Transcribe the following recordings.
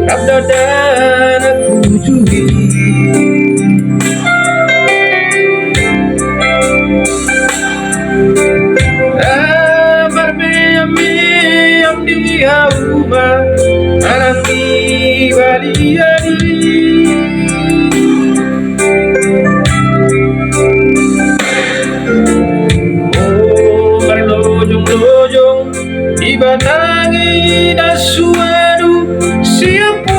Rabda dan aku juli Amar me am di hauma Anangi waliyadi Oh berlojong-lojong dibatangi nasuadu siapa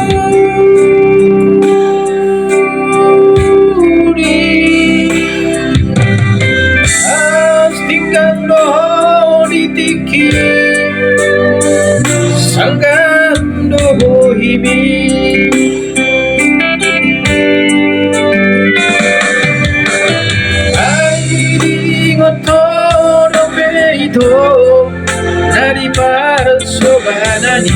astingkan doho ditiki sangkan doho himi airi ngotono beito dari parsobanani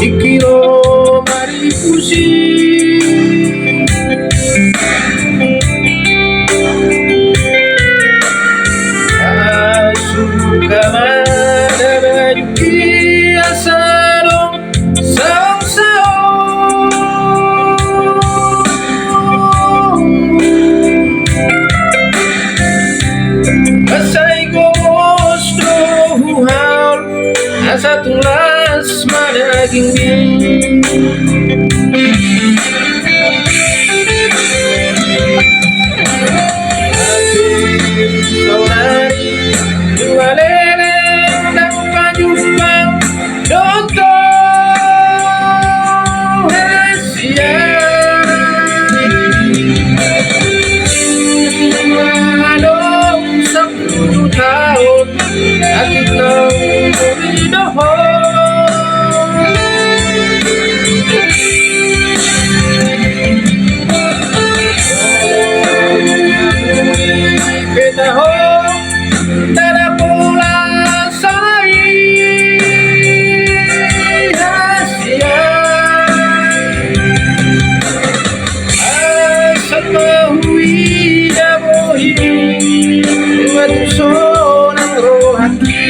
Ikiro maripusi Asuka mana bajuki asaro sao-sao Masai gomos dohuhal asa tulas madaging saudari dua leleng dan pajumpang dokter Asia Walau 10 tahun kita doho Petaho tada pula salai hasia asal mahui dabohi watu sonang rohati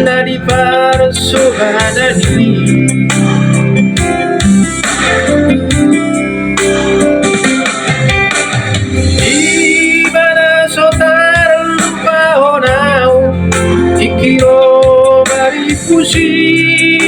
dari parsobanani di mana sotar lupa honau ikiro maripusi